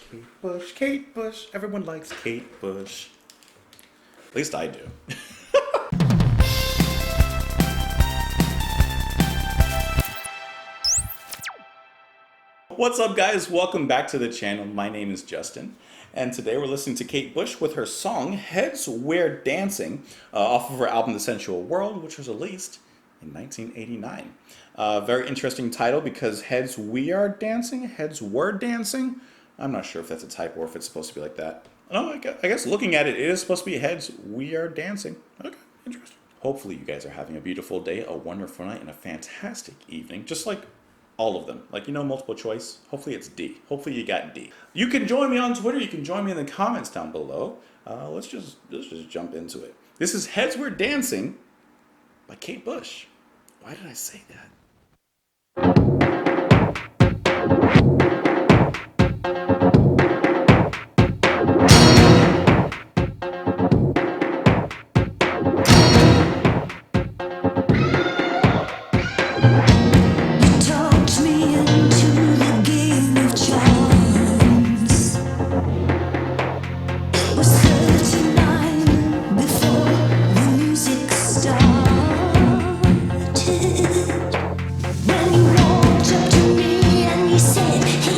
Kate Bush, Kate Bush. Everyone likes Kate Bush. At least I do. What's up, guys? Welcome back to the channel. My name is Justin, and today we're listening to Kate Bush with her song Heads We're Dancing off of her album The Sensual World, which was released in 1989. Very interesting title because Heads We Are Dancing, Heads Were Dancing. I'm not sure if that's a typo or if it's supposed to be like that. No, I guess looking at it, it is supposed to be Heads We Are Dancing. Okay, interesting. Hopefully you guys are having a beautiful day, a wonderful night, and a fantastic evening, just like all of them. Like, multiple choice. Hopefully it's D. Hopefully you got D. You can join me on Twitter. You can join me in the comments down below. Let's just jump into it. This is Heads We're Dancing by Kate Bush. Why did I say that? When you walked up to me and you said, "Hey,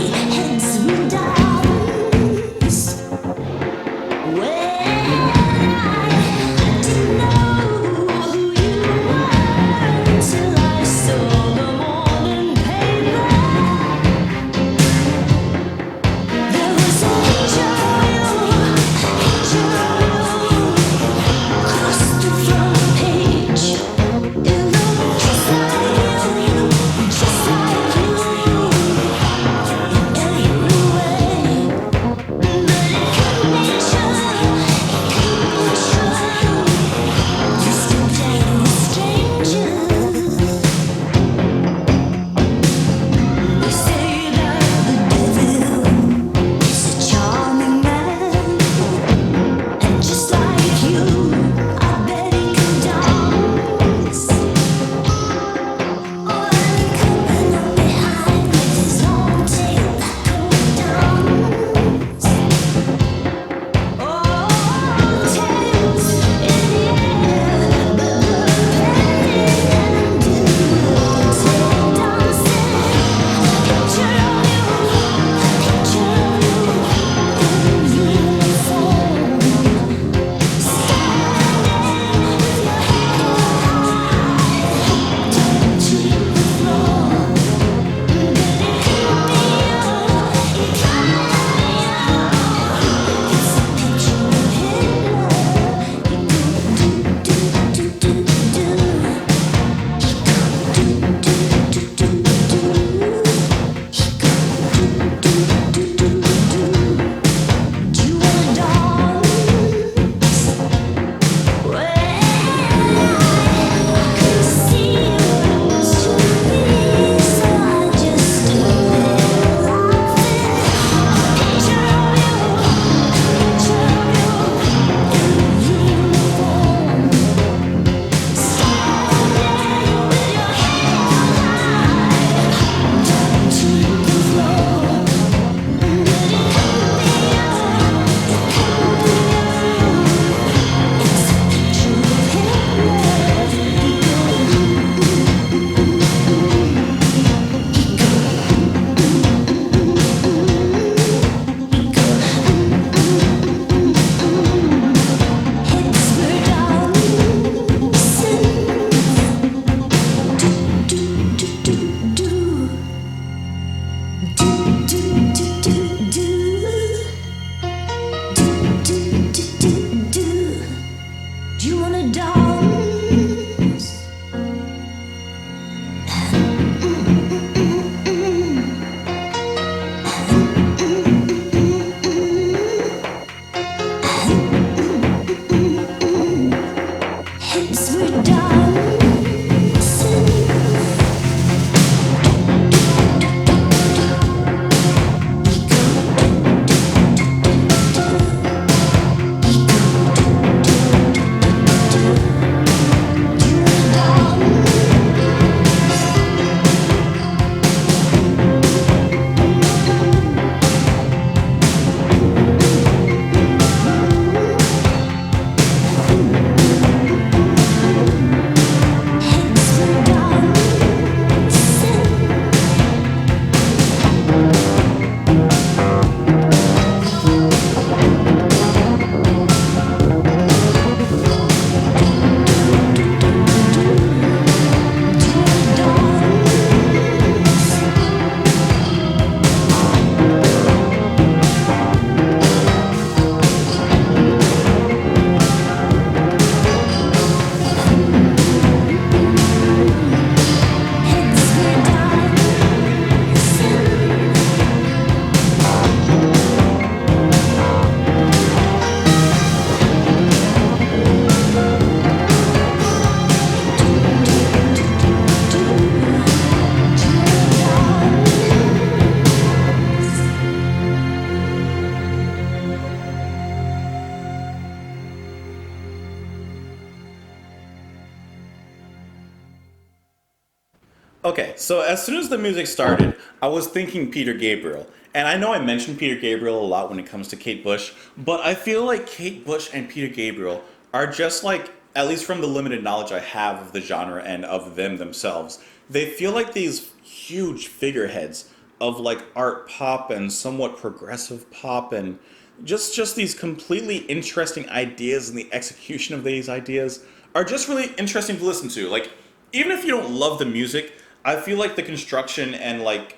Okay, so as soon as the music started, I was thinking Peter Gabriel. And I know I mentioned Peter Gabriel a lot when it comes to Kate Bush, but I feel like Kate Bush and Peter Gabriel are just like, at least from the limited knowledge I have of the genre and of them themselves, they feel like these huge figureheads of like art pop and somewhat progressive pop and just these completely interesting ideas, and the execution of these ideas are just really interesting to listen to. Like, even if you don't love the music, I feel like the construction and like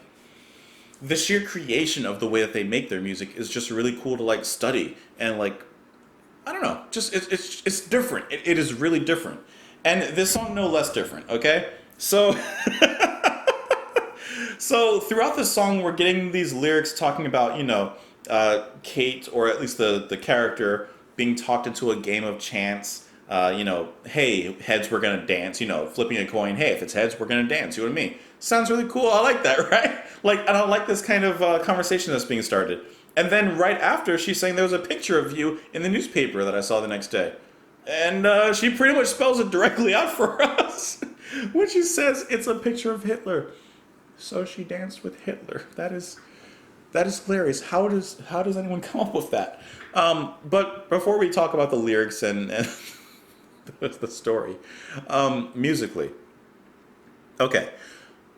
the sheer creation of the way that they make their music is just really cool to like study. And like, I don't know, just it's different. It is really different, and this song no less different. Okay, so so throughout this song, we're getting these lyrics talking about, Kate, or at least the character, being talked into a game of chance. Hey, heads, we're gonna dance. Flipping a coin. Hey, if it's heads, we're gonna dance. You know what I mean? Sounds really cool. I like that, right? Like, I don't like this kind of conversation that's being started. And then right after, she's saying there was a picture of you in the newspaper that I saw the next day. And she pretty much spells it directly out for us when she says it's a picture of Hitler. So she danced with Hitler. That is hilarious. How does anyone come up with that? But before we talk about the lyrics and the story, musically, okay,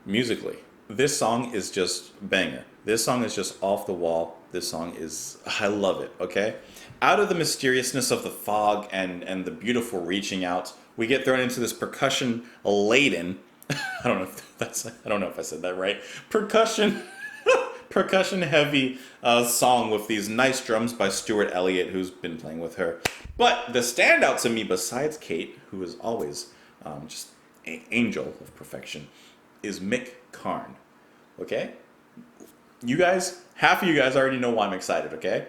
musically, this song is just banger. This song is just off the wall. This song is, I love it. Okay, out of the mysteriousness of the fog and the beautiful reaching out, we get thrown into this percussion laden. I don't know if I said that right. Percussion heavy song with these nice drums by Stuart Elliott, who's been playing with her. But the standout to me, besides Kate, who is always just an angel of perfection, is Mick Karn. Okay? You guys, half of you guys already know why I'm excited, okay?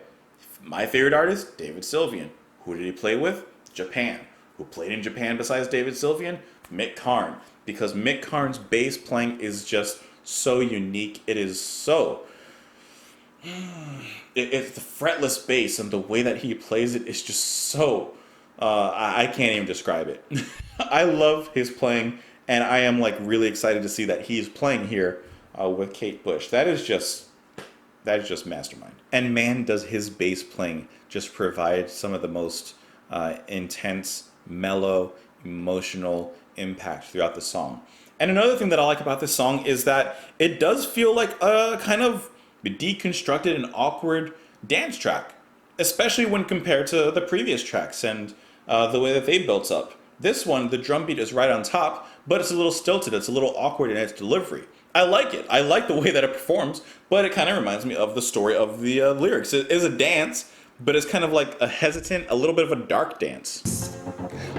My favorite artist, David Sylvian. Who did he play with? Japan. Who played in Japan besides David Sylvian? Mick Karn. Because Mick Karn's bass playing is just so unique. It is so... It's the fretless bass, and the way that he plays it is just so... I can't even describe it. I love his playing, and I am like really excited to see that he's playing here with Kate Bush. That is just mastermind. And man, does his bass playing just provide some of the most intense, mellow, emotional impact throughout the song. And another thing that I like about this song is that it does feel like a kind of deconstructed and awkward dance track, especially when compared to the previous tracks and the way that they built up. This one, the drum beat is right on top, but it's a little stilted. It's a little awkward in its delivery. I like it. I like the way that it performs, but it kind of reminds me of the story of the lyrics. It is a dance, but it's kind of like a hesitant, a little bit of a dark dance.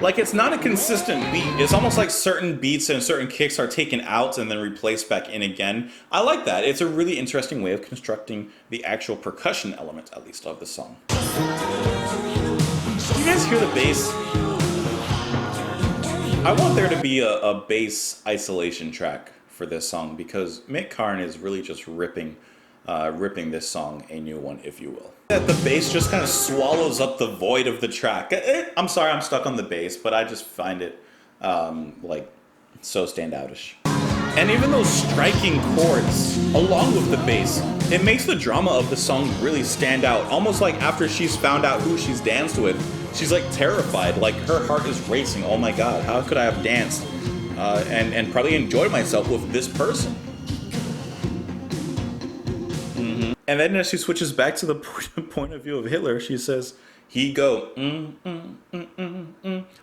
Like, it's not a consistent beat. It's almost like certain beats and certain kicks are taken out and then replaced back in again. I like that. It's a really interesting way of constructing the actual percussion element, at least, of the song. Do you guys hear the bass? I want there to be a bass isolation track for this song, because Mick Karn is really just ripping this song a new one, if you will. That the bass just kind of swallows up the void of the track. I'm sorry I'm stuck on the bass, but I just find it like so standoutish. And even those striking chords along with the bass, it makes the drama of the song really stand out. Almost like after she's found out who she's danced with, she's like terrified, like her heart is racing. Oh my god, how could I have danced and probably enjoyed myself with this person? And then as she switches back to the point of view of Hitler, she says, he go,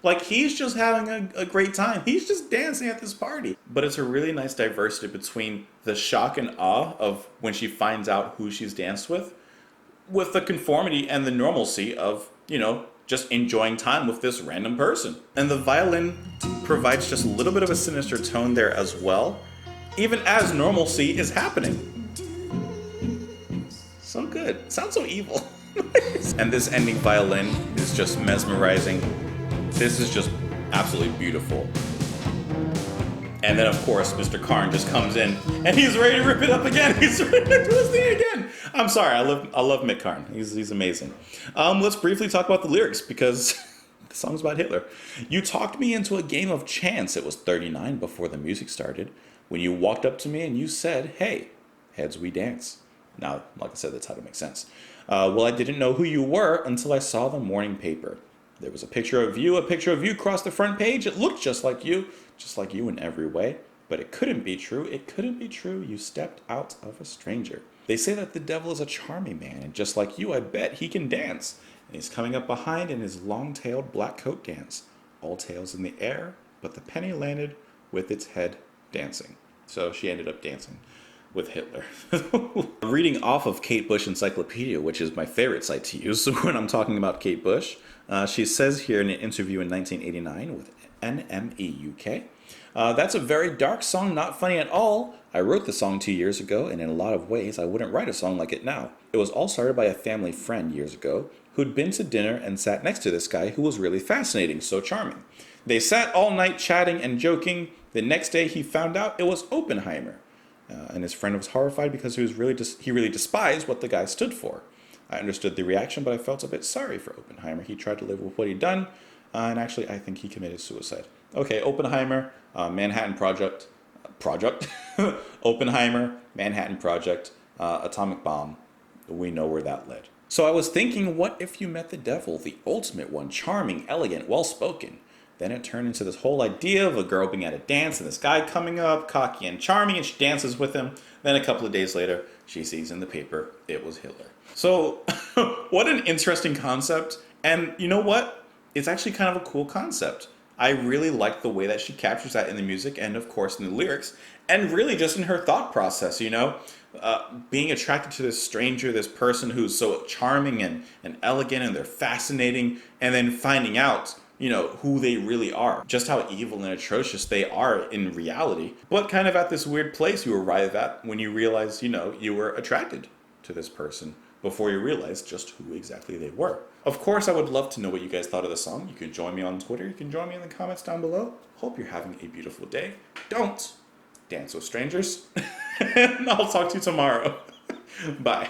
like he's just having a great time. He's just dancing at this party. But it's a really nice diversity between the shock and awe of when she finds out who she's danced with the conformity and the normalcy of, just enjoying time with this random person. And the violin provides just a little bit of a sinister tone there as well, even as normalcy is happening. So good. Sounds so evil. And this ending violin is just mesmerizing. This is just absolutely beautiful. And then, of course, Mr. Karn just comes in and he's ready to rip it up again. He's ready to do his thing again. I'm sorry. I love Mick Karn. He's amazing. Let's briefly talk about the lyrics, because the song's about Hitler. You talked me into a game of chance. It was 39 before the music started. when you walked up to me and you said, "Hey, heads we dance." Now, like I said, the title makes sense. Well, I didn't know who you were until I saw the morning paper. There was a picture of you. A picture of you crossed the front page. It looked just like you in every way. But it couldn't be true. It couldn't be true. You stepped out of a stranger. They say that the devil is a charming man, and just like you, I bet he can dance. And he's coming up behind in his long-tailed black coat dance. All tails in the air, but the penny landed with its head dancing. So she ended up dancing with Hitler. Reading off of Kate Bush Encyclopedia, which is my favorite site to use when I'm talking about Kate Bush, she says here in an interview in 1989 with NME UK, that's a very dark song, not funny at all. I wrote the song 2 years ago, and in a lot of ways, I wouldn't write a song like it now. It was all started by a family friend years ago who'd been to dinner and sat next to this guy who was really fascinating, so charming. They sat all night chatting and joking. The next day, he found out it was Oppenheimer. And his friend was horrified because he really despised what the guy stood for. I understood the reaction, but I felt a bit sorry for Oppenheimer. He tried to live with what he'd done, and actually I think he committed suicide. Okay, Oppenheimer, Manhattan Project, Oppenheimer, Manhattan Project, atomic bomb. We know where that led. So I was thinking, what if you met the devil, the ultimate one, charming, elegant, well-spoken? Then it turned into this whole idea of a girl being at a dance and this guy coming up, cocky and charming, and she dances with him. Then a couple of days later, she sees in the paper it was Hitler. So, what an interesting concept. And you know what? It's actually kind of a cool concept. I really like the way that she captures that in the music and, of course, in the lyrics. And really just in her thought process, being attracted to this stranger, this person who's so charming and elegant and they're fascinating, and then finding out who they really are, just how evil and atrocious they are in reality, but kind of at this weird place you arrive at when you realize, you were attracted to this person before you realized just who exactly they were. Of course, I would love to know what you guys thought of the song. You can join me on Twitter. You can join me in the comments down below. Hope you're having a beautiful day. Don't dance with strangers. And I'll talk to you tomorrow. Bye.